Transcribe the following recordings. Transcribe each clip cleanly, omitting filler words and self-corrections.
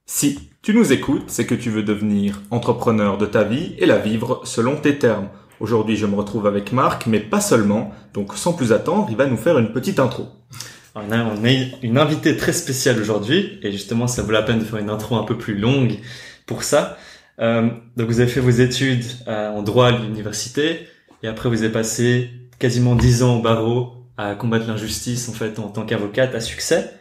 Si tu nous écoutes, c'est que tu veux devenir entrepreneur de ta vie et la vivre selon tes termes. Aujourd'hui, je me retrouve avec Marc, mais pas seulement. Donc, sans plus attendre, il va nous faire une petite intro. On a une invitée très spéciale aujourd'hui, et justement, ça vaut la peine de faire une intro un peu plus longue pour ça. Donc, vous avez fait vos études en droit à l'université, et après, vous avez passé quasiment 10 ans au barreau à combattre l'injustice, en fait, en tant qu'avocate à succès.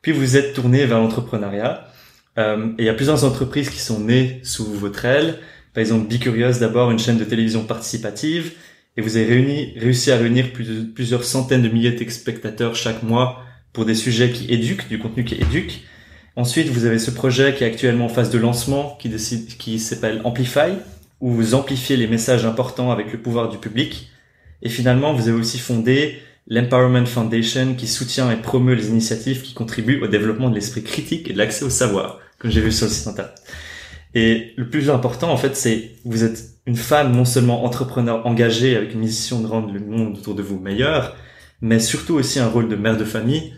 Puis, vous êtes tourné vers l'entrepreneuriat. Et il y a plusieurs entreprises qui sont nées sous votre aile. Par exemple, Be Curious, d'abord, une chaîne de télévision participative. Et vous avez réussi à réunir plusieurs centaines de milliers de téléspectateurs chaque mois pour des sujets qui éduquent, du contenu qui éduque. Ensuite, vous avez ce projet qui est actuellement en phase de lancement, qui s'appelle Amplify, où vous amplifiez les messages importants avec le pouvoir du public. Et finalement, vous avez aussi fondé l'Empowerment Foundation, qui soutient et promeut les initiatives qui contribuent au développement de l'esprit critique et de l'accès au savoir, comme j'ai vu sur le site internet. Et le plus important, en fait, c'est vous êtes une femme non seulement entrepreneur engagée avec une mission de rendre le monde autour de vous meilleur, mais surtout aussi un rôle de mère de famille,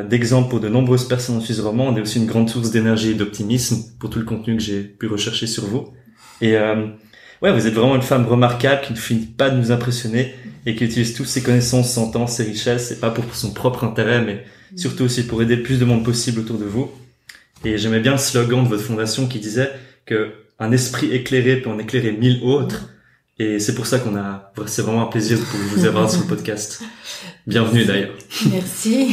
d'exemple pour de nombreuses personnes en Suisse romande, et aussi une grande source d'énergie et d'optimisme pour tout le contenu que j'ai pu rechercher sur vous. Et ouais, vous êtes vraiment une femme remarquable qui ne finit pas de nous impressionner et qui utilise toutes ses connaissances, son temps, ses richesses, et pas pour son propre intérêt, mais surtout aussi pour aider le plus de monde possible autour de vous. Et j'aimais bien le slogan de votre fondation qui disait que un esprit éclairé peut en éclairer 1000 autres. Et c'est pour ça c'est vraiment un plaisir de vous avoir sur le podcast. Bienvenue d'ailleurs. Merci.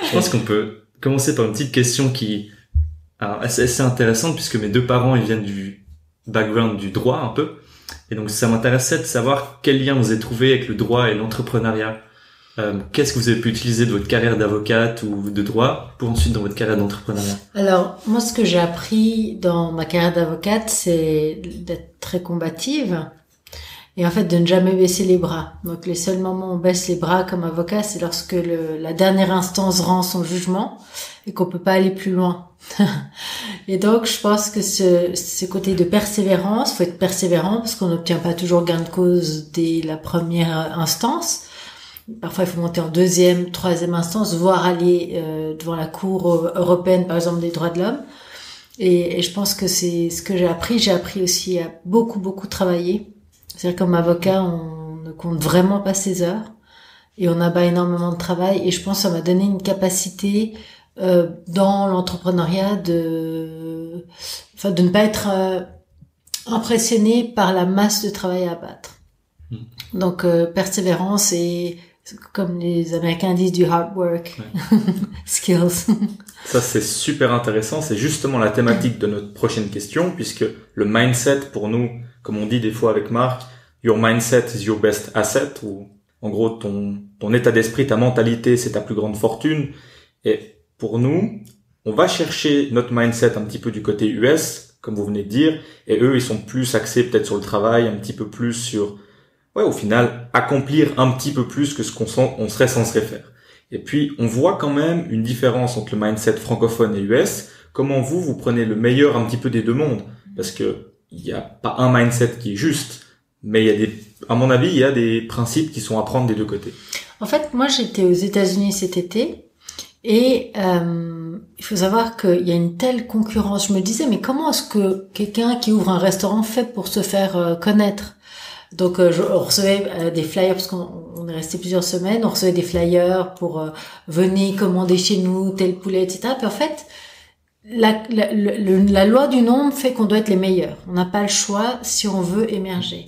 Je pense qu'on peut commencer par une petite question qui est assez intéressante, puisque mes deux parents, ils viennent du background du droit un peu. Et donc ça m'intéressait de savoir quel lien vous avez trouvé avec le droit et l'entrepreneuriat. Qu'est-ce que vous avez pu utiliser de votre carrière d'avocate ou de droit pour ensuite dans votre carrière d'entrepreneuriat? Alors, moi, ce que j'ai appris dans ma carrière d'avocate, c'est d'être très combative et en fait de ne jamais baisser les bras. Donc, les seuls moments où on baisse les bras comme avocat, c'est lorsque la dernière instance rend son jugement et qu'on peut pas aller plus loin. Et donc, je pense que ce côté de persévérance, faut être persévérant parce qu'on n'obtient pas toujours gain de cause dès la première instance. Parfois, il faut monter en deuxième, troisième instance, voire aller devant la Cour européenne, par exemple, des droits de l'homme. Et je pense que c'est ce que j'ai appris. J'ai appris aussi à beaucoup travailler. C'est-à-dire, comme avocat, on ne compte vraiment pas ses heures et on abat énormément de travail. Et je pense que ça m'a donné une capacité dans l'entrepreneuriat de ne pas être impressionné par la masse de travail à abattre. Donc, persévérance et, comme les Américains disent, du hard work, ouais. Skills. Ça, c'est super intéressant. C'est justement la thématique de notre prochaine question, puisque le mindset, pour nous, comme on dit des fois avec Marc, your mindset is your best asset, ou en gros, ton état d'esprit, ta mentalité, c'est ta plus grande fortune. Et pour nous, on va chercher notre mindset un petit peu du côté US, comme vous venez de dire, et eux, ils sont plus axés peut-être sur le travail, un petit peu plus sur, ouais, au final, accomplir un petit peu plus que ce qu'on serait censé faire. Et puis, on voit quand même une différence entre le mindset francophone et US. Comment vous prenez le meilleur un petit peu des deux mondes? Parce que il y a pas un mindset qui est juste, mais à mon avis, il y a des principes qui sont à prendre des deux côtés. En fait, moi, j'étais aux États-Unis cet été et il faut savoir qu'il y a une telle concurrence. Je me disais, mais comment est-ce que quelqu'un qui ouvre un restaurant fait pour se faire connaître? Donc, on recevait des flyers parce qu'on est resté plusieurs semaines. On recevait des flyers pour venir commander chez nous tel poulet, etc. Puis en fait, la loi du nombre fait qu'on doit être les meilleurs. On n'a pas le choix si on veut émerger.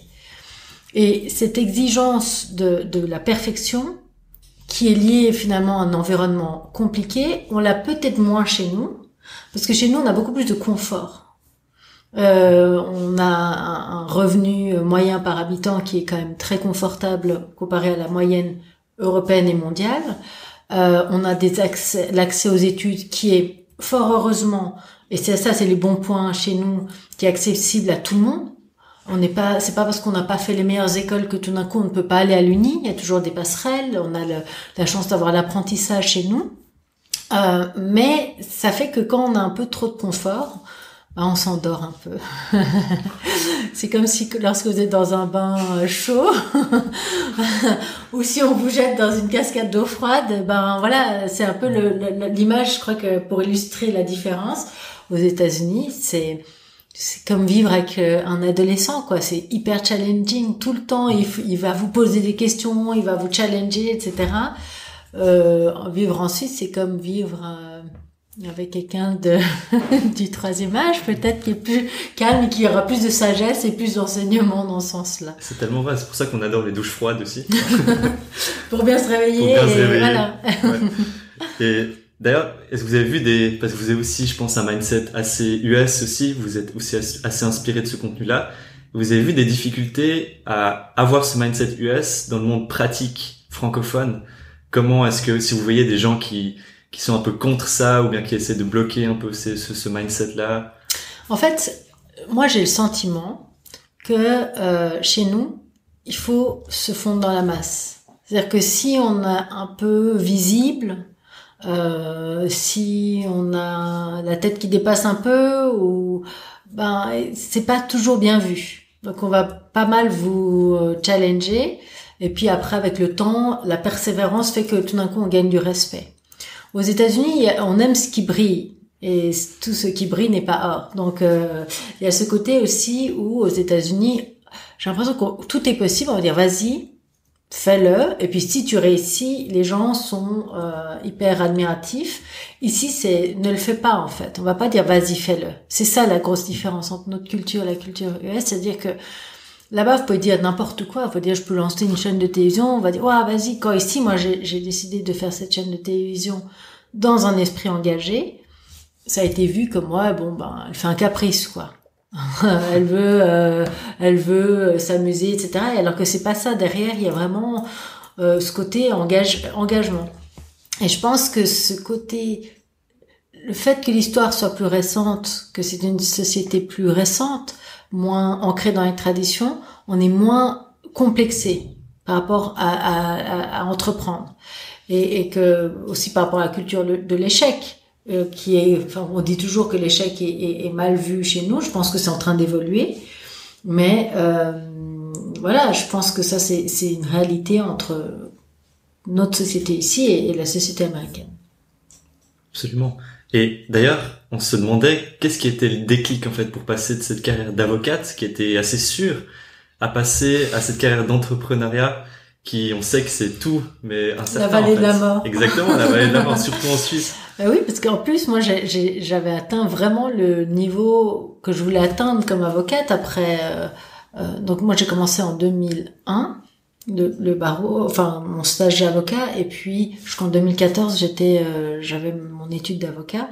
Et cette exigence de la perfection, qui est liée finalement à un environnement compliqué, on l'a peut-être moins chez nous, parce que chez nous, on a beaucoup plus de confort. On a un revenu moyen par habitant qui est quand même très confortable comparé à la moyenne européenne et mondiale. On a l'accès aux études qui est fort heureusement, et c'est les bons points chez nous, qui est accessible à tout le monde. C'est pas parce qu'on n'a pas fait les meilleures écoles que tout d'un coup on ne peut pas aller à l'uni. Il y a toujours des passerelles. On a la chance d'avoir l'apprentissage chez nous. Mais ça fait que quand on a un peu trop de confort, on s'endort un peu. C'est comme si lorsque vous êtes dans un bain chaud ou si on vous jette dans une cascade d'eau froide, voilà, c'est un peu l'image, je crois que pour illustrer la différence. Aux États-Unis, c'est comme vivre avec un adolescent, quoi. C'est hyper challenging tout le temps. Il va vous poser des questions, il va vous challenger, etc. Vivre en Suisse, c'est comme vivre avec quelqu'un du troisième âge, peut-être qui est plus calme et qui aura plus de sagesse et plus d'enseignement dans ce sens-là. C'est tellement vrai, c'est pour ça qu'on adore les douches froides aussi. Pour bien se réveiller. Voilà. Ouais. Et d'ailleurs, est-ce que vous avez vu parce que vous avez aussi, je pense, un mindset assez US aussi, vous êtes aussi assez inspiré de ce contenu-là. Vous avez vu des difficultés à avoir ce mindset US dans le monde pratique francophone? Comment est-ce que, si vous voyez des gens qui sont un peu contre ça ou bien qui essaient de bloquer un peu ce mindset-là? En fait, moi j'ai le sentiment que chez nous, il faut se fondre dans la masse. C'est-à-dire que si on est un peu visible, si on a la tête qui dépasse un peu, ou c'est pas toujours bien vu. Donc on va pas mal vous challenger, et puis après avec le temps, la persévérance fait que tout d'un coup on gagne du respect. Aux États-Unis, on aime ce qui brille, et tout ce qui brille n'est pas or. Donc il y a ce côté aussi où aux États-Unis, j'ai l'impression que tout est possible. On va dire vas-y, fais-le, et puis si tu réussis, les gens sont hyper admiratifs. Ici, c'est ne le fais pas en fait. On va pas dire vas-y, fais-le. C'est ça la grosse différence entre notre culture et la culture US, c'est-à-dire que là-bas, vous pouvez dire n'importe quoi. Vous pouvez dire je peux lancer une chaîne de télévision. On va dire ouais, vas-y. Quand ici, moi, j'ai décidé de faire cette chaîne de télévision dans un esprit engagé, ça a été vu comme ouais, elle fait un caprice quoi. Elle veut s'amuser, etc. Alors que c'est pas ça. Derrière, il y a vraiment ce côté engagement. Et je pense que ce côté, le fait que l'histoire soit plus récente, que c'est une société plus récente, moins ancrée dans les traditions, on est moins complexé par rapport à entreprendre. Et que aussi par rapport à la culture de l'échec. On dit toujours que l'échec est mal vu chez nous. Je pense que c'est en train d'évoluer, mais voilà, je pense que ça c'est une réalité entre notre société ici et la société américaine. Absolument. Et d'ailleurs, on se demandait qu'est-ce qui était le déclic en fait pour passer de cette carrière d'avocate qui était assez sûre à passer à cette carrière d'entrepreneuriat qui, on sait que c'est tout, mais incertain. La vallée de la mort. Exactement, la vallée de la mort, surtout en Suisse. Oui, parce qu'en plus, moi, j'avais atteint vraiment le niveau que je voulais atteindre comme avocate après. Donc moi, j'ai commencé en 2001 le barreau, enfin mon stage d'avocat, et puis jusqu'en 2014, j'avais mon étude d'avocat.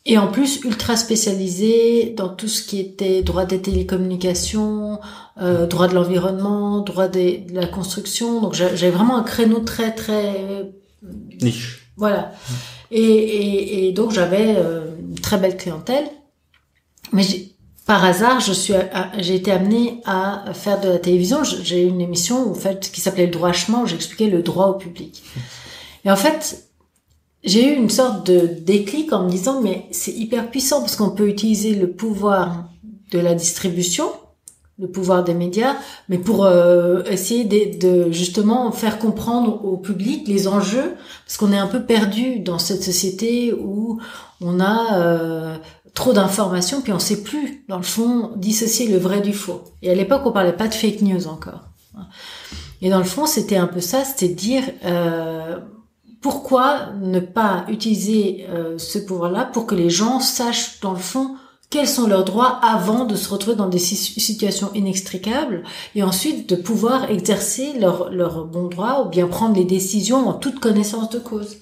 Et en plus, ultra spécialisée dans tout ce qui était droit des télécommunications, droit de l'environnement, droit de la construction. Donc, j'avais vraiment un créneau très, très... niche. Voilà. Et donc, j'avais une très belle clientèle. Mais par hasard, j'ai été amenée à faire de la télévision. J'ai eu une émission, en fait, qui s'appelait Le droit chemin, où j'expliquais le droit au public. Et en fait, j'ai eu une sorte de déclic en me disant mais c'est hyper puissant parce qu'on peut utiliser le pouvoir de la distribution, le pouvoir des médias, mais pour essayer de justement faire comprendre au public les enjeux, parce qu'on est un peu perdu dans cette société où on a trop d'informations puis on sait plus dans le fond dissocier le vrai du faux. Et à l'époque on parlait pas de fake news encore. Et dans le fond c'était un peu ça, c'était de dire pourquoi ne pas utiliser ce pouvoir-là pour que les gens sachent, dans le fond, quels sont leurs droits avant de se retrouver dans des situations inextricables et ensuite de pouvoir exercer leurs bons droits ou bien prendre les décisions en toute connaissance de cause.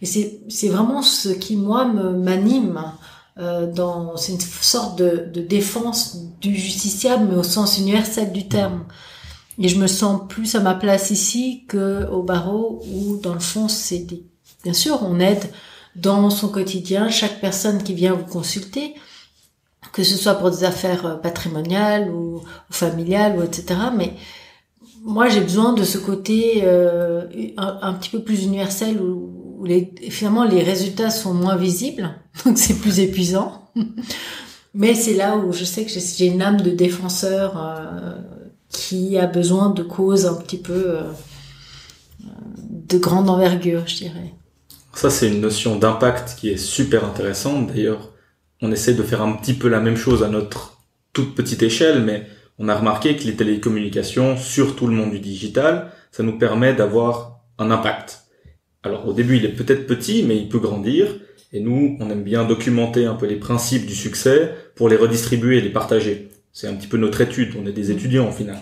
Et c'est vraiment ce qui, moi, m'anime. C'est une sorte de défense du justiciable, mais au sens universel du terme. Et je me sens plus à ma place ici que au barreau où, dans le fond, bien sûr, on aide dans son quotidien chaque personne qui vient vous consulter, que ce soit pour des affaires patrimoniales ou familiales ou etc. Mais moi, j'ai besoin de ce côté un petit peu plus universel où finalement les résultats sont moins visibles, donc c'est plus épuisant. Mais c'est là où je sais que j'ai une âme de défenseur qui a besoin de causes un petit peu de grande envergure, je dirais. Ça, c'est une notion d'impact qui est super intéressante. D'ailleurs, on essaie de faire un petit peu la même chose à notre toute petite échelle, mais on a remarqué que les télécommunications, surtout le monde du digital, ça nous permet d'avoir un impact. Alors au début, il est peut-être petit, mais il peut grandir. Et nous, on aime bien documenter un peu les principes du succès pour les redistribuer et les partager. C'est un petit peu notre étude, on est des étudiants au final.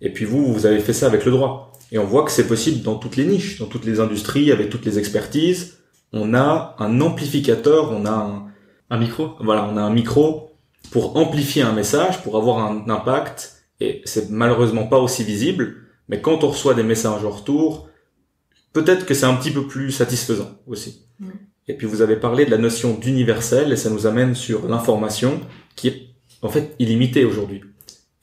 Et puis vous avez fait ça avec le droit. Et on voit que c'est possible dans toutes les niches, dans toutes les industries, avec toutes les expertises. On a un amplificateur, on a un micro. Voilà, on a un micro pour amplifier un message, pour avoir un impact. Et c'est malheureusement pas aussi visible, mais quand on reçoit des messages en retour, peut-être que c'est un petit peu plus satisfaisant aussi. Et puis vous avez parlé de la notion d'universel, et ça nous amène sur l'information qui est en fait illimitée aujourd'hui.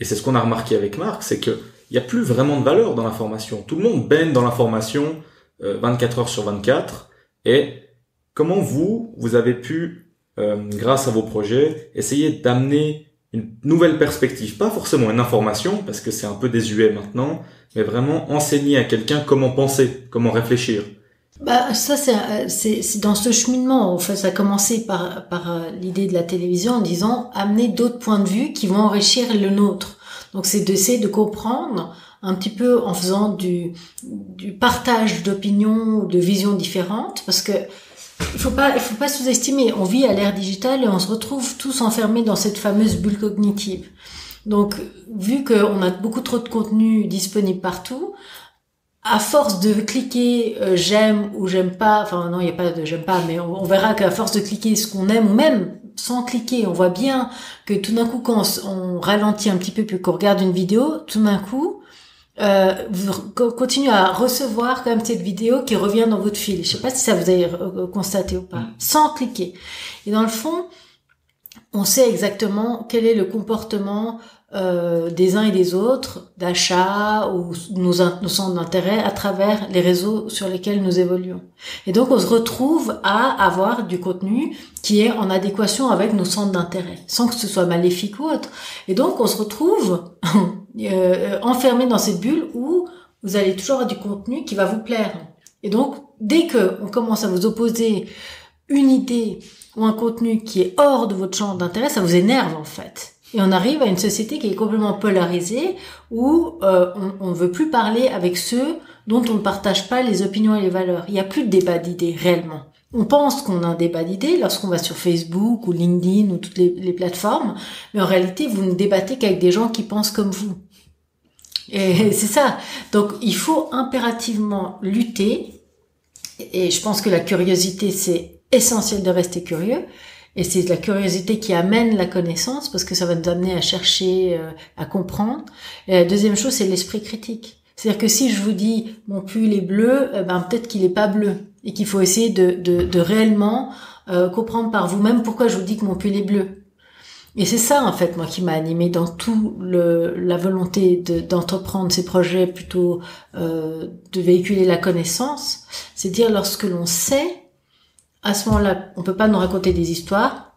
Et c'est ce qu'on a remarqué avec Marc, c'est que il y a plus vraiment de valeur dans l'information. Tout le monde baigne dans l'information 24 heures sur 24. Et comment vous avez pu, grâce à vos projets, essayer d'amener une nouvelle perspective, pas forcément une information, parce que c'est un peu désuet maintenant, mais vraiment enseigner à quelqu'un comment penser, comment réfléchir. Ça c'est dans ce cheminement. En fait, ça a commencé par l'idée de la télévision en disant amener d'autres points de vue qui vont enrichir le nôtre. Donc c'est d'essayer de comprendre un petit peu en faisant du partage d'opinions ou de visions différentes, parce que il faut pas sous-estimer. On vit à l'ère digitale et on se retrouve tous enfermés dans cette fameuse bulle cognitive. Donc vu qu'on a beaucoup trop de contenu disponible partout, à force de cliquer j'aime ou j'aime pas, enfin non, il y a pas de j'aime pas, mais on verra qu'à force de cliquer ce qu'on aime, ou même sans cliquer, on voit bien que tout d'un coup quand on ralentit un petit peu puis qu'on regarde une vidéo, tout d'un coup vous continuez à recevoir quand même cette vidéo qui revient dans votre fil. Je sais pas si ça vous avez constaté ou pas, sans cliquer. Et dans le fond, on sait exactement quel est le comportement des uns et des autres, d'achat ou nos centres d'intérêt à travers les réseaux sur lesquels nous évoluons. Et donc on se retrouve à avoir du contenu qui est en adéquation avec nos centres d'intérêt, sans que ce soit maléfique ou autre. Et donc on se retrouve enfermé dans cette bulle où vous allez toujours avoir du contenu qui va vous plaire. Et donc dès que on commence à vous opposer une idée ou un contenu qui est hors de votre champ d'intérêt, ça vous énerve en fait. Et on arrive à une société qui est complètement polarisée, où on ne veut plus parler avec ceux dont on ne partage pas les opinions et les valeurs. Il n'y a plus de débat d'idées réellement. On pense qu'on a un débat d'idées lorsqu'on va sur Facebook ou LinkedIn ou toutes les plateformes, mais en réalité, vous ne débattez qu'avec des gens qui pensent comme vous. Et c'est ça. Donc, il faut impérativement lutter. Et je pense que la curiosité, c'est essentiel de rester curieux. Et c'est la curiosité qui amène la connaissance, parce que ça va nous amener à chercher, à comprendre. Et la deuxième chose, c'est l'esprit critique. C'est-à-dire que si je vous dis mon pull est bleu, peut-être qu'il est pas bleu, et qu'il faut essayer de réellement comprendre par vous-même pourquoi je vous dis que mon pull est bleu. Et c'est ça en fait moi qui m'a animée dans tout la volonté d'entreprendre ces projets, plutôt de véhiculer la connaissance. C'est dire lorsque l'on sait, à ce moment-là, on peut pas nous raconter des histoires,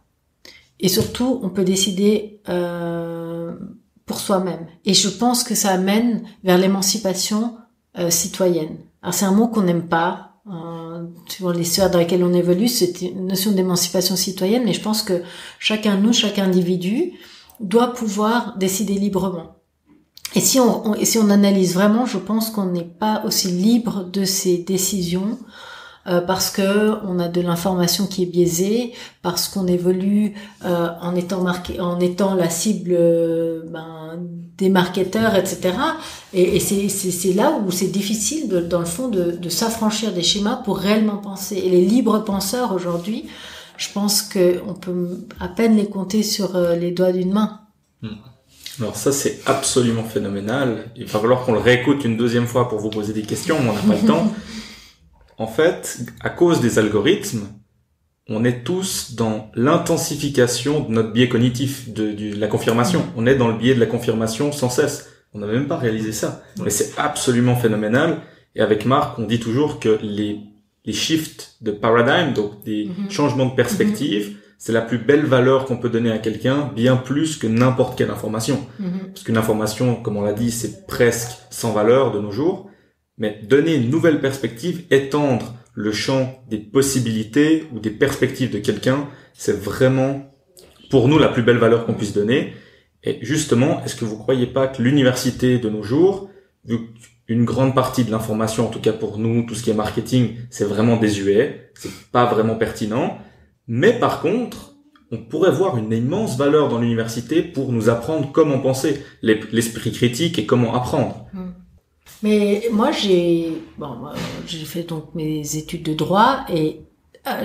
et surtout, on peut décider pour soi-même. Et je pense que ça amène vers l'émancipation citoyenne. Alors c'est un mot qu'on n'aime pas, suivant les sphères dans lesquelles on évolue, c'est une notion d'émancipation citoyenne, mais je pense que chaque individu doit pouvoir décider librement. Et si on analyse vraiment, je pense qu'on n'est pas aussi libre de ses décisions, parce que on a de l'information qui est biaisée, parce qu'on évolue en étant la cible des marketeurs, etc. Et c'est là où c'est difficile dans le fond de s'affranchir des schémas pour réellement penser. Et les libres penseurs aujourd'hui, je pense que on peut à peine les compter sur les doigts d'une main. Alors ça, c'est absolument phénoménal. Il va falloir qu'on le réécoute une deuxième fois pour vous poser des questions, mais on n'a pas le temps. En fait, à cause des algorithmes, on est tous dans l'intensification de notre biais cognitif, de la confirmation. On est dans le biais de la confirmation sans cesse. On n'a même pas réalisé ça. Mais c'est absolument phénoménal. Et avec Marc, on dit toujours que les shifts de paradigme, donc des changements de perspective, c'est la plus belle valeur qu'on peut donner à quelqu'un, bien plus que n'importe quelle information. Parce qu'une information, comme on l'a dit, c'est presque sans valeur de nos jours. Mais donner une nouvelle perspective, étendre le champ des possibilités ou des perspectives de quelqu'un, c'est vraiment, pour nous, la plus belle valeur qu'on puisse donner. Et justement, est-ce que vous croyez pas que l'université de nos jours, vu qu'une grande partie de l'information, en tout cas pour nous, tout ce qui est marketing, c'est vraiment désuet, c'est pas vraiment pertinent. Mais par contre, on pourrait voir une immense valeur dans l'université pour nous apprendre comment penser, l'esprit critique et comment apprendre. Mais moi, j'ai fait donc mes études de droit et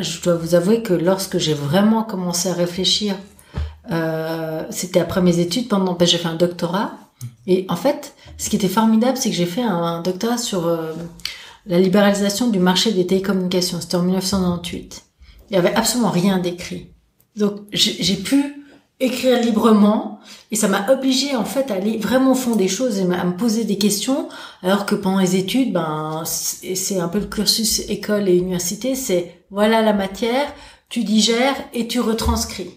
je dois vous avouer que lorsque j'ai vraiment commencé à réfléchir, c'était après mes études, j'ai fait un doctorat. Et en fait, ce qui était formidable, c'est que j'ai fait un doctorat sur la libéralisation du marché des télécommunications. C'était en 1998. Il y avait absolument rien d'écrit. Donc, j'ai pu écrire librement et ça m'a obligée en fait à aller vraiment au fond des choses et à me poser des questions, alors que pendant les études, c'est un peu le cursus école et université, c'est voilà la matière, tu digères et tu retranscris.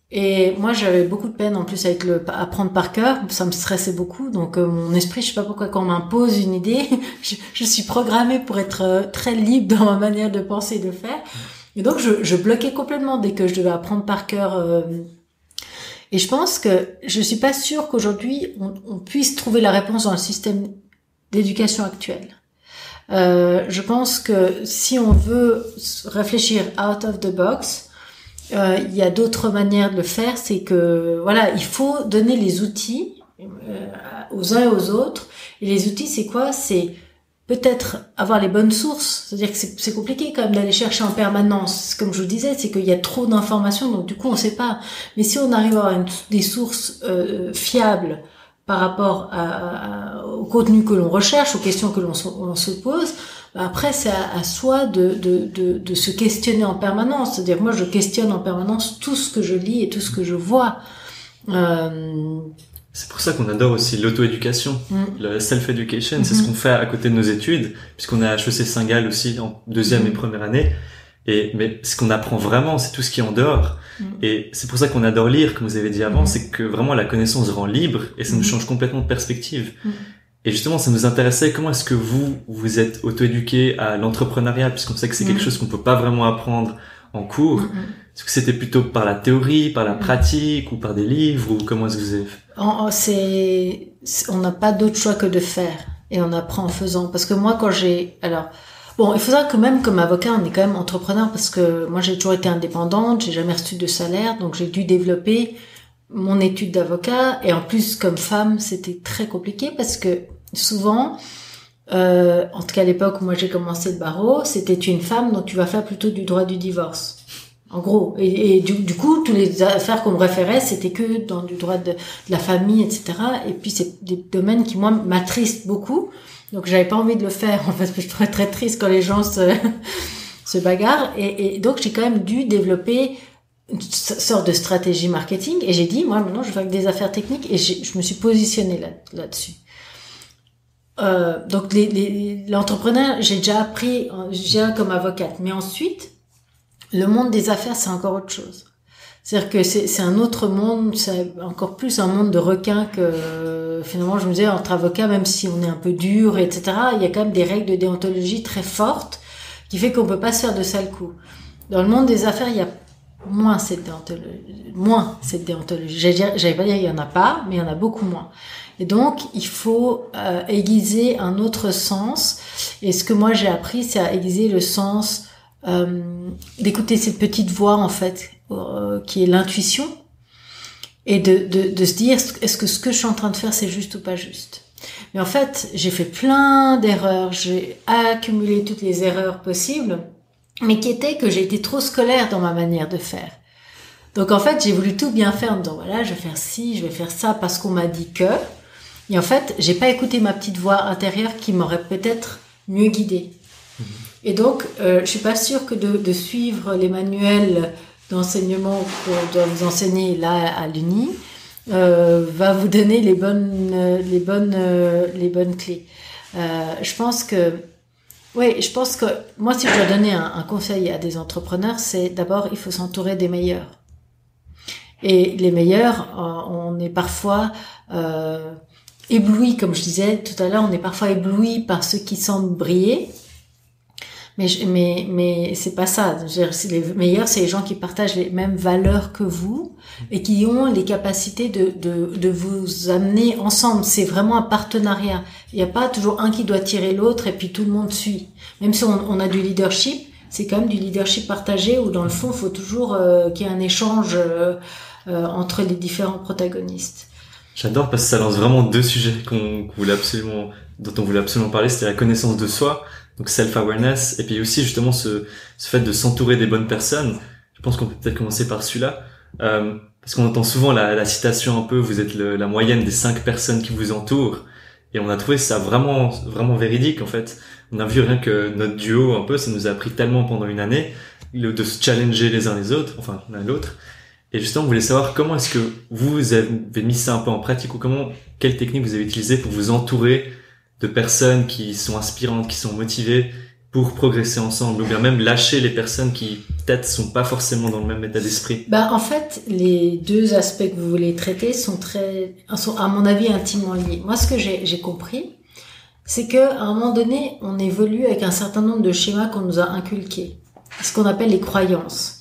Et moi, j'avais beaucoup de peine en plus avec le apprendre par cœur, ça me stressait beaucoup. Donc mon esprit, je sais pas pourquoi, quand on m'impose une idée, je suis programmée pour être très libre dans ma manière de penser et de faire. Et donc je bloquais complètement dès que je devais apprendre par cœur. Et je pense que je suis pas sûre qu'aujourd'hui on puisse trouver la réponse dans le système d'éducation actuel. Je pense que si on veut réfléchir out of the box, il y a d'autres manières de le faire. C'est que voilà, il faut donner les outils aux uns et aux autres. Et les outils, c'est quoi? C'est peut-être avoir les bonnes sources. C'est-à-dire que c'est compliqué quand même d'aller chercher en permanence. Comme je vous disais, c'est qu'il y a trop d'informations, donc du coup on sait pas. Mais si on arrive à avoir des sources fiables par rapport au contenu que l'on recherche, aux questions que l'on se pose, après c'est à soi de se questionner en permanence. C'est-à-dire moi je questionne en permanence tout ce que je lis et tout ce que je vois. C'est pour ça qu'on adore aussi l'auto-éducation, le self-education, c'est ce qu'on fait à côté de nos études, puisqu'on est à HEC Saint-Gall aussi en deuxième et première année. Mais ce qu'on apprend vraiment, c'est tout ce qui est en dehors. Et c'est pour ça qu'on adore lire, comme vous avez dit avant, c'est que vraiment la connaissance rend libre et ça nous change complètement de perspective. Et justement, ça nous intéressait, comment est-ce que vous êtes auto-éduqué à l'entrepreneuriat, puisqu'on sait que c'est quelque chose qu'on peut pas vraiment apprendre en cours. Est-ce que c'était plutôt par la théorie, par la pratique ou par des livres, ou comment est-ce que vous avez fait? On n'a pas d'autre choix que de faire et on apprend en faisant. Parce que moi, il faut savoir que même comme avocat, on est quand même entrepreneur parce que moi, j'ai toujours été indépendante, j'ai jamais reçu de salaire, donc j'ai dû développer mon étude d'avocat. Et en plus, comme femme, c'était très compliqué parce que souvent, en tout cas à l'époque où moi j'ai commencé le barreau, c'était une femme, donc tu vas faire plutôt du droit du divorce. En gros. Et du coup, toutes les affaires qu'on me référait, c'était que dans du droit de la famille, etc. Et puis, c'est des domaines qui, moi, m'attristent beaucoup. Donc, j'avais pas envie de le faire, en fait, parce que je trouvais très triste quand les gens se bagarrent. Et donc, j'ai quand même dû développer une sorte de stratégie marketing. Et j'ai dit, moi, maintenant, je vais faire que des affaires techniques. Et je me suis positionnée là-dessus. Donc, l'entrepreneur, j'ai déjà appris, comme avocate. Mais ensuite, le monde des affaires, c'est encore autre chose. C'est-à-dire que c'est un autre monde, c'est encore plus un monde de requins que, finalement, je me disais, entre avocats, même si on est un peu dur, etc., il y a quand même des règles de déontologie très fortes qui fait qu'on peut pas se faire de sales coups. Dans le monde des affaires, il y a moins cette déontologie. J'allais pas dire il y en a pas, mais il y en a beaucoup moins. Et donc, il faut aiguiser un autre sens. Et ce que moi j'ai appris, c'est à aiguiser le sens d'écouter cette petite voix en fait qui est l'intuition et de se dire est-ce que ce que je suis en train de faire c'est juste ou pas juste. Mais en fait j'ai fait plein d'erreurs, j'ai accumulé toutes les erreurs possibles, mais qui étaient que j'ai été trop scolaire dans ma manière de faire. Donc en fait j'ai voulu tout bien faire en me disant voilà je vais faire ci, je vais faire ça parce qu'on m'a dit que, et en fait j'ai pas écouté ma petite voix intérieure qui m'aurait peut-être mieux guidée. Et donc, je suis pas sûre que de suivre les manuels d'enseignement qu'on doit vous enseigner là à l'Uni va vous donner les bonnes clés. Je pense que Oui, je pense que moi, si je dois donner un conseil à des entrepreneurs, c'est d'abord, il faut s'entourer des meilleurs. Et les meilleurs, on est parfois ébloui, comme je disais tout à l'heure, on est parfois ébloui par ceux qui semblent briller. Mais c'est pas ça. Les meilleurs, c'est les gens qui partagent les mêmes valeurs que vous et qui ont les capacités de vous amener ensemble. C'est vraiment un partenariat. Il n'y a pas toujours un qui doit tirer l'autre et puis tout le monde suit. Même si on a du leadership, c'est quand même du leadership partagé où dans le fond, il faut toujours qu'il y ait un échange entre les différents protagonistes. J'adore parce que ça lance vraiment deux sujets dont on voulait absolument parler, c'était la connaissance de soi, donc self-awareness, et puis aussi justement ce fait de s'entourer des bonnes personnes. Je pense qu'on peut peut-être commencer par celui-là, parce qu'on entend souvent la citation un peu, vous êtes la moyenne des 5 personnes qui vous entourent, et on a trouvé ça vraiment, vraiment véridique en fait. On a vu rien que notre duo un peu, ça nous a appris tellement pendant une année, de se challenger les uns les autres, enfin l'un l'autre. Et justement, on voulait savoir comment est-ce que vous avez mis ça un peu en pratique ou quelle technique vous avez utilisée pour vous entourer de personnes qui sont inspirantes, qui sont motivées pour progresser ensemble, ou bien même lâcher les personnes qui peut-être sont pas forcément dans le même état d'esprit. En fait, les deux aspects que vous voulez traiter sont à mon avis intimement liés. Moi, ce que j'ai compris, c'est que à un moment donné, on évolue avec un certain nombre de schémas qu'on nous a inculqués, ce qu'on appelle les croyances.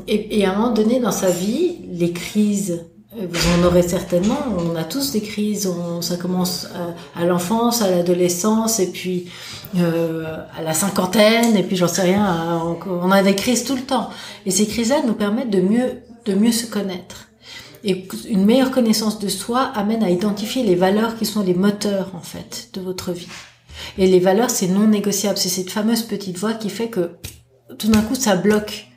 Et à un moment donné dans sa vie, les crises, vous en aurez certainement, on a tous des crises, ça commence à l'enfance, à l'adolescence, et puis à la cinquantaine, et puis j'en sais rien, on a des crises tout le temps. Et ces crises-là nous permettent de mieux se connaître. Et une meilleure connaissance de soi amène à identifier les valeurs qui sont les moteurs, en fait, de votre vie. Et les valeurs, c'est non négociable, c'est cette fameuse petite voix qui fait que tout d'un coup, ça bloque.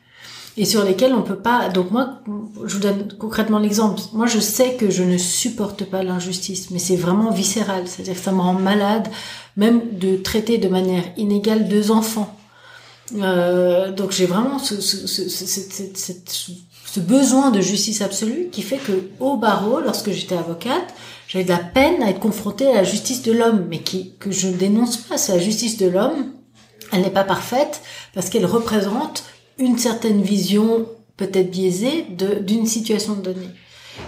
Et sur lesquels on peut pas. Donc moi, je vous donne concrètement l'exemple. Moi, je sais que je ne supporte pas l'injustice, mais c'est vraiment viscéral. C'est-à-dire que ça me rend malade, même de traiter de manière inégale 2 enfants. Donc j'ai vraiment ce besoin de justice absolue qui fait que au barreau, lorsque j'étais avocate, j'avais de la peine à être confrontée à la justice de l'homme, mais que je ne dénonce pas. C'est la justice de l'homme. Elle n'est pas parfaite parce qu'elle représente une certaine vision peut-être biaisée d'une situation donnée.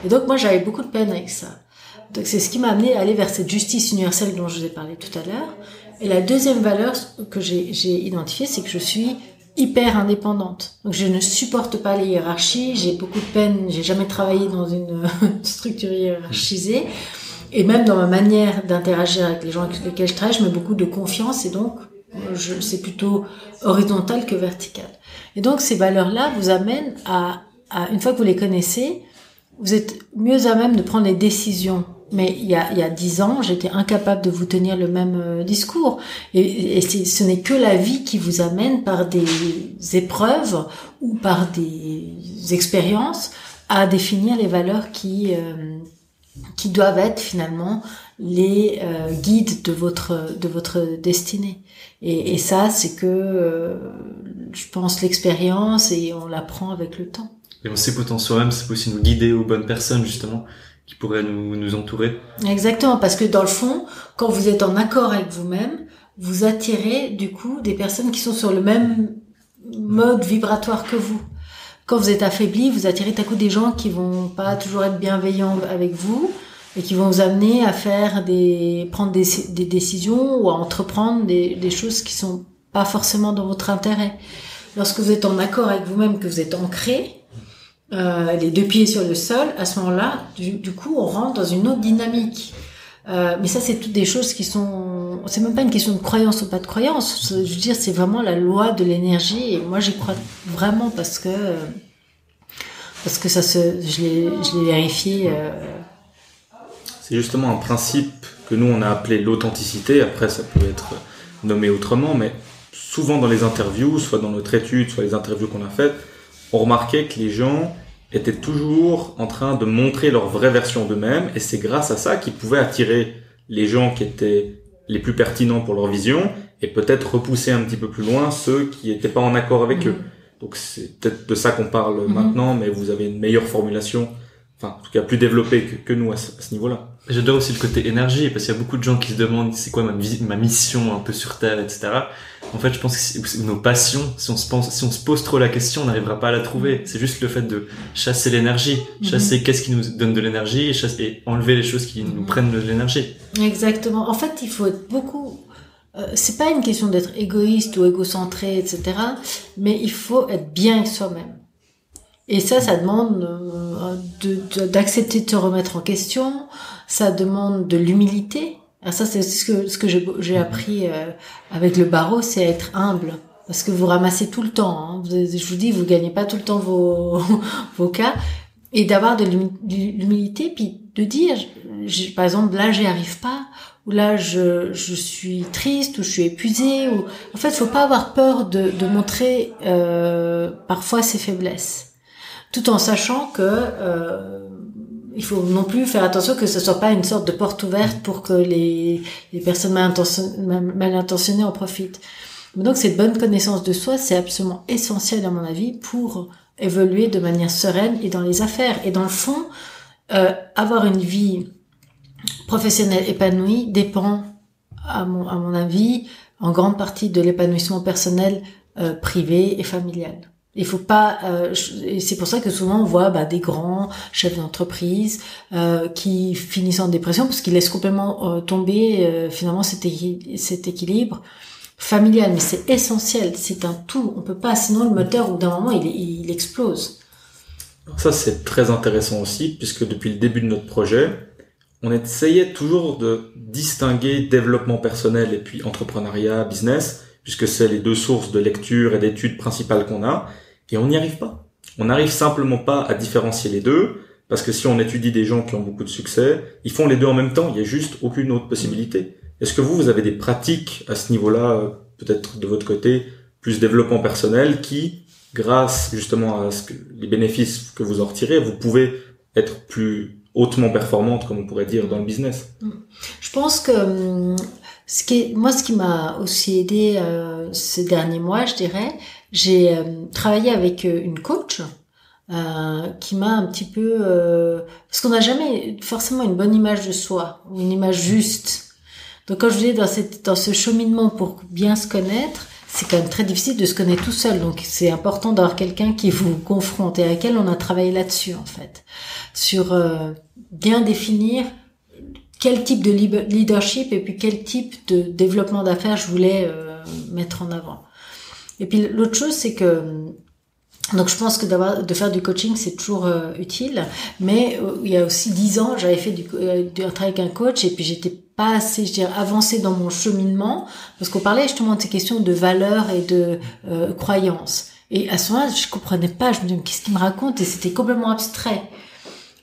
Et donc moi j'avais beaucoup de peine avec ça. Donc c'est ce qui m'a amené à aller vers cette justice universelle dont je vous ai parlé tout à l'heure. Et la deuxième valeur que j'ai identifiée, c'est que je suis hyper indépendante. Donc je ne supporte pas les hiérarchies, j'ai beaucoup de peine, j'ai jamais travaillé dans une structure hiérarchisée. Et même dans ma manière d'interagir avec les gens avec lesquels je travaille, je mets beaucoup de confiance et donc c'est plutôt horizontal que vertical. Et donc ces valeurs-là vous amènent à une fois que vous les connaissez, vous êtes mieux à même de prendre les décisions. Mais il y a 10 ans, j'étais incapable de vous tenir le même discours. Et ce n'est que la vie qui vous amène par des épreuves ou par des expériences à définir les valeurs qui doivent être finalement les guides de votre destinée. Et ça, c'est que je pense l'expérience et on l'apprend avec le temps. Et on s'écoute en soi-même, ça peut aussi nous guider aux bonnes personnes justement qui pourraient nous entourer. Exactement, parce que dans le fond, quand vous êtes en accord avec vous-même, vous attirez du coup des personnes qui sont sur le même mode vibratoire que vous. Quand vous êtes affaibli, vous attirez tout à coup des gens qui vont pas toujours être bienveillants avec vous et qui vont vous amener à prendre des décisions ou à entreprendre des choses qui sont pas forcément dans votre intérêt. Lorsque vous êtes en accord avec vous-même, que vous êtes ancré, les 2 pieds sur le sol, à ce moment-là, du coup, on rentre dans une autre dynamique. Mais ça, c'est toutes des choses qui sont... C'est même pas une question de croyance ou pas de croyance. Je veux dire, c'est vraiment la loi de l'énergie. Et moi, j'y crois vraiment parce que je l'ai vérifié. C'est justement un principe que nous, on a appelé l'authenticité. Après, ça peut être nommé autrement, mais souvent dans les interviews, soit dans notre étude, soit les interviews qu'on a faites, on remarquait que les gens étaient toujours en train de montrer leur vraie version d'eux-mêmes, et c'est grâce à ça qu'ils pouvaient attirer les gens qui étaient les plus pertinents pour leur vision, et peut-être repousser un petit peu plus loin ceux qui n'étaient pas en accord avec eux. Donc c'est peut-être de ça qu'on parle maintenant, mais vous avez une meilleure formulation enfin, en tout cas, plus développé que nous à ce niveau-là. J'adore aussi le côté énergie, parce qu'il y a beaucoup de gens qui se demandent c'est quoi ma mission un peu sur Terre, etc. En fait, je pense que nos passions, si on se pose trop la question, on n'arrivera pas à la trouver. C'est juste le fait de chasser l'énergie, chasser qu'est-ce qui nous donne de l'énergie, et enlever les choses qui nous prennent de l'énergie. Exactement. En fait, il faut être beaucoup. C'est pas une question d'être égoïste ou égocentré, etc. Mais il faut être bien avec soi-même. Et ça demande d'accepter de se remettre en question. Ça demande de l'humilité. Alors ça, c'est ce que j'ai appris avec le barreau, c'est être humble. Parce que vous ramassez tout le temps. Hein. Je vous dis, vous gagnez pas tout le temps vos cas. Et d'avoir de l'humilité, puis de dire, par exemple, là, j'y arrive pas. Ou là, je suis triste, ou je suis épuisée. Ou en fait, faut pas avoir peur de montrer parfois ses faiblesses. Tout en sachant que il faut non plus faire attention que ce soit pas une sorte de porte ouverte pour que les personnes mal intentionnées en profitent. Donc cette bonne connaissance de soi, c'est absolument essentiel à mon avis pour évoluer de manière sereine et dans les affaires. Et dans le fond, avoir une vie professionnelle épanouie dépend, à mon avis, en grande partie de l'épanouissement personnel privé et familial. Il faut pas, et c'est pour ça que souvent on voit des grands chefs d'entreprise qui finissent en dépression parce qu'ils laissent complètement tomber finalement cet équilibre familial. Mais c'est essentiel, c'est un tout. On peut pas, sinon le moteur au bout d'un moment il explose. Ça c'est très intéressant aussi puisque depuis le début de notre projet, on essayait toujours de distinguer développement personnel et puis entrepreneuriat, business, puisque c'est les deux sources de lecture et d'études principales qu'on a. Et on n'y arrive pas. On n'arrive simplement pas à différencier les deux, parce que si on étudie des gens qui ont beaucoup de succès, ils font les deux en même temps, il n'y a juste aucune autre possibilité. Est-ce que vous avez des pratiques à ce niveau-là, peut-être de votre côté, plus développement personnel, qui, grâce justement à les bénéfices que vous en retirez, vous pouvez être plus hautement performante, comme on pourrait dire, dans le business? Je pense que ce qui m'a aussi aidé ces derniers mois, je dirais, j'ai travaillé avec une coach qui m'a un petit peu parce qu'on n'a jamais forcément une bonne image de soi ou une image juste. Donc quand je dis dans ce cheminement pour bien se connaître, c'est quand même très difficile de se connaître tout seul. Donc c'est important d'avoir quelqu'un qui vous confronte et avec elle on a travaillé là-dessus en fait, sur bien définir quel type de leadership et puis quel type de développement d'affaires je voulais mettre en avant. Et puis l'autre chose, c'est que donc je pense que de faire du coaching c'est toujours utile, mais il y a aussi 10 ans j'avais fait du travail avec un coach et puis j'étais pas assez, je dirais, avancée dans mon cheminement parce qu'on parlait justement de ces questions de valeurs et de croyances. Et à ce moment-là, je comprenais pas, je me disais mais qu'est-ce qu'il me raconte et c'était complètement abstrait.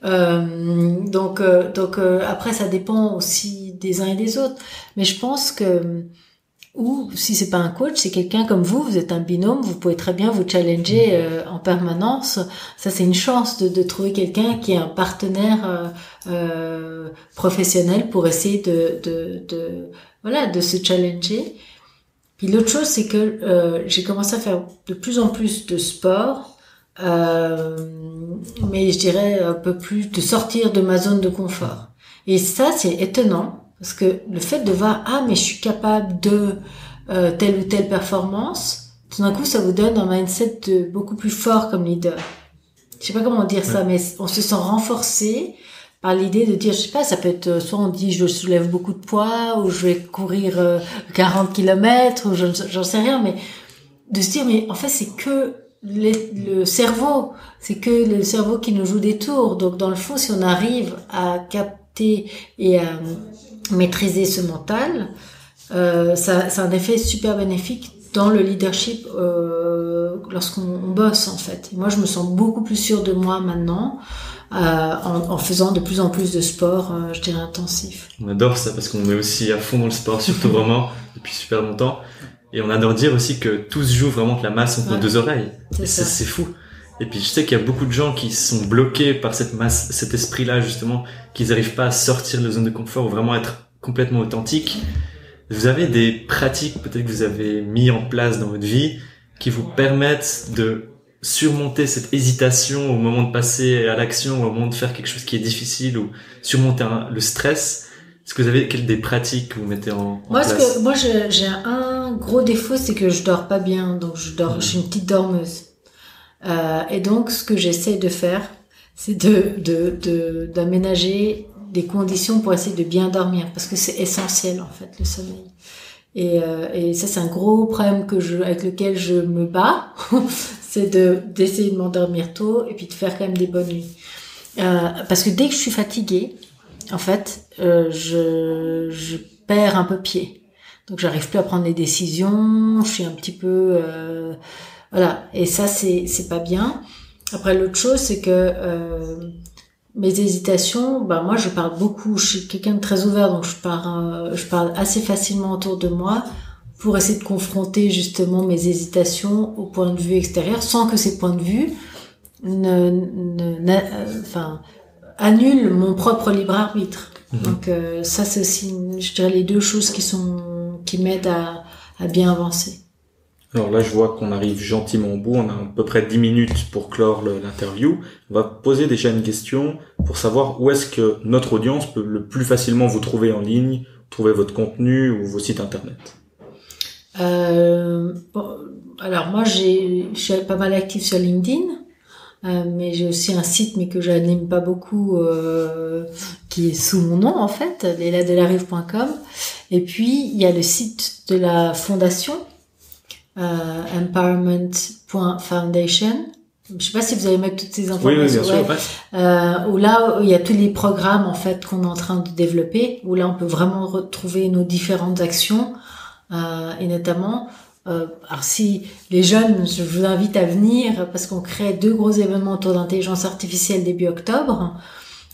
Donc après ça dépend aussi des uns et des autres, mais je pense que ou si c'est pas un coach, c'est quelqu'un comme vous êtes un binôme, vous pouvez très bien vous challenger en permanence. Ça c'est une chance de trouver quelqu'un qui est un partenaire professionnel pour essayer de se challenger. Puis l'autre chose c'est que j'ai commencé à faire de plus en plus de sport, mais je dirais un peu plus de sortir de ma zone de confort. Et ça c'est étonnant. Parce que le fait de voir mais je suis capable de telle ou telle performance, tout d'un coup ça vous donne un mindset beaucoup plus fort comme leader. Je sais pas comment dire ça, mais on se sent renforcé par l'idée de dire, je sais pas, ça peut être soit on dit je soulève beaucoup de poids ou je vais courir 40 km ou j'en sais rien, mais de se dire mais en fait c'est que le cerveau, c'est que le cerveau qui nous joue des tours. Donc dans le fond, si on arrive à capter et à maîtriser ce mental, ça a un effet super bénéfique dans le leadership lorsqu'on bosse en fait. Et moi je me sens beaucoup plus sûre de moi maintenant en faisant de plus en plus de sport, je dirais intensif. On adore ça parce qu'on est aussi à fond dans le sport, surtout vraiment depuis super longtemps. Et on adore dire aussi que tout se joue vraiment que la masse entre nos deux oreilles. C'est fou. Et puis je sais qu'il y a beaucoup de gens qui sont bloqués par cette masse, cet esprit-là justement, qu'ils n'arrivent pas à sortir de la zone de confort ou vraiment être complètement authentiques. Vous avez des pratiques peut-être que vous avez mis en place dans votre vie qui vous permettent de surmonter cette hésitation au moment de passer à l'action, au moment de faire quelque chose qui est difficile, ou surmonter le stress? Est-ce que vous avez des pratiques que vous mettez en place? Moi, j'ai un gros défaut, c'est que je dors pas bien. Donc, je suis une petite dormeuse. Et donc, ce que j'essaie de faire, c'est d'aménager des conditions pour essayer de bien dormir, parce que c'est essentiel, en fait, le sommeil. Et ça, c'est un gros problème avec lequel je me bats. C'est d'essayer de m'endormir tôt et puis de faire quand même des bonnes nuits. Parce que dès que je suis fatiguée, en fait, je perds un peu pied. Donc, j'arrive plus à prendre les décisions. Je suis un petit peu, voilà. Et ça, c'est pas bien. Après, l'autre chose, c'est que mes hésitations, moi, je parle beaucoup. Je suis quelqu'un de très ouvert, donc je parle assez facilement autour de moi pour essayer de confronter justement mes hésitations au point de vue extérieur, sans que ces points de vue annulent mon propre libre arbitre. Donc ça, c'est aussi, je dirais, les deux choses qui m'aident à bien avancer. Alors là, je vois qu'on arrive gentiment au bout. On a à peu près 10 minutes pour clore l'interview. On va poser déjà une question pour savoir où est-ce que notre audience peut le plus facilement vous trouver en ligne, trouver votre contenu ou vos sites internet. Alors moi, je suis pas mal active sur LinkedIn, mais j'ai aussi un site, mais que j'anime pas beaucoup, qui est sous mon nom en fait, leiladelarive.com. Et puis il y a le site de la fondation. Empowerment.foundation. Je sais pas si vous allez mettre toutes ces informations. Oui, bien sûr. Où là, il y a tous les programmes en fait qu'on est en train de développer. Où là, on peut vraiment retrouver nos différentes actions et notamment. Alors si les jeunes, je vous invite à venir parce qu'on crée 2 gros événements autour d'intelligence artificielle début octobre.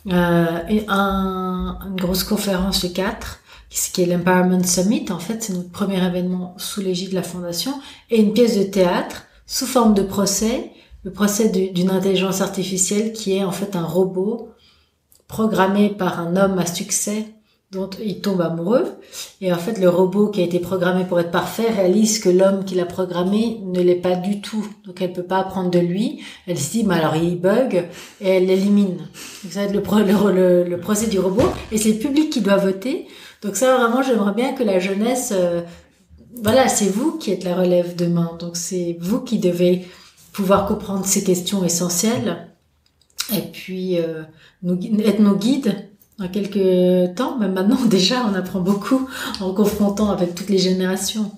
Et une grosse conférence le 4. Qui est l'Empowerment Summit. En fait, c'est notre premier événement sous l'égide de la Fondation, et une pièce de théâtre sous forme de procès, le procès d'une intelligence artificielle qui est en fait un robot programmé par un homme à succès dont il tombe amoureux. Et en fait, le robot qui a été programmé pour être parfait réalise que l'homme qui l'a programmé ne l'est pas du tout. Donc, elle peut pas apprendre de lui. Elle se dit, mais alors il bug, et elle l'élimine. Donc, ça va être le procès du robot. Et c'est le public qui doit voter. Donc ça, vraiment, j'aimerais bien que la jeunesse, voilà, c'est vous qui êtes la relève demain. Donc c'est vous qui devez pouvoir comprendre ces questions essentielles et puis être nos guides dans quelques temps. Même maintenant, déjà, on apprend beaucoup en confrontant avec toutes les générations.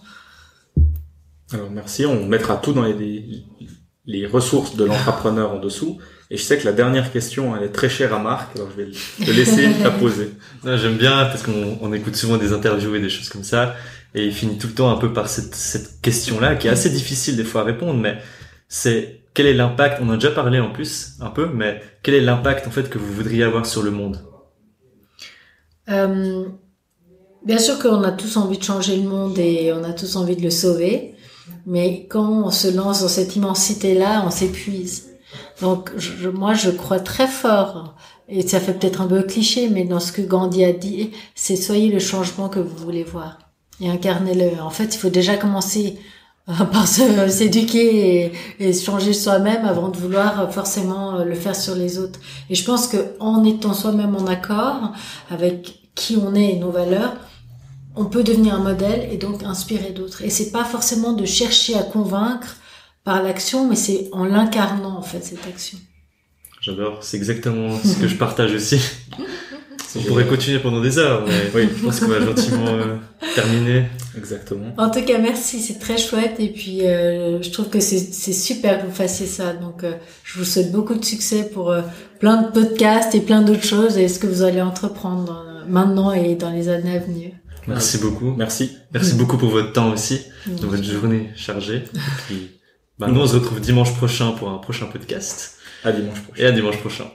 Alors merci, on mettra tout dans les ressources de l'entrepreneur en dessous. Et je sais que la dernière question, elle est très chère à Marc, alors je vais te laisser la poser. Non, j'aime bien parce qu'on écoute souvent des interviews et des choses comme ça, et il finit tout le temps un peu par cette question-là, qui est assez difficile des fois à répondre, mais c'est quel est l'impact, on en a déjà parlé en plus un peu, mais quel est l'impact en fait que vous voudriez avoir sur le monde? Bien sûr qu'on a tous envie de changer le monde et on a tous envie de le sauver, mais quand on se lance dans cette immensité-là, on s'épuise. Donc, moi, je crois très fort, et ça fait peut-être un peu cliché, mais dans ce que Gandhi a dit, c'est soyez le changement que vous voulez voir et incarnez-le. En fait, il faut déjà commencer par s'éduquer et se changer soi-même avant de vouloir forcément le faire sur les autres. Et je pense que en étant soi-même en accord avec qui on est et nos valeurs, on peut devenir un modèle et donc inspirer d'autres. Et c'est pas forcément de chercher à convaincre par l'action, mais c'est en l'incarnant, en fait, cette action. J'adore, c'est exactement ce que je partage aussi. On pourrait continuer pendant des heures, mais oui, je pense qu'on va gentiment terminer. Exactement. En tout cas, merci, c'est très chouette, et puis je trouve que c'est super que vous fassiez ça, donc je vous souhaite beaucoup de succès pour plein de podcasts et plein d'autres choses, et ce que vous allez entreprendre maintenant et dans les années à venir. Merci beaucoup. Merci. Merci beaucoup pour votre temps aussi, dans votre journée chargée. Et puis, nous, on se retrouve dimanche prochain pour un prochain podcast. À dimanche prochain. Et à dimanche prochain.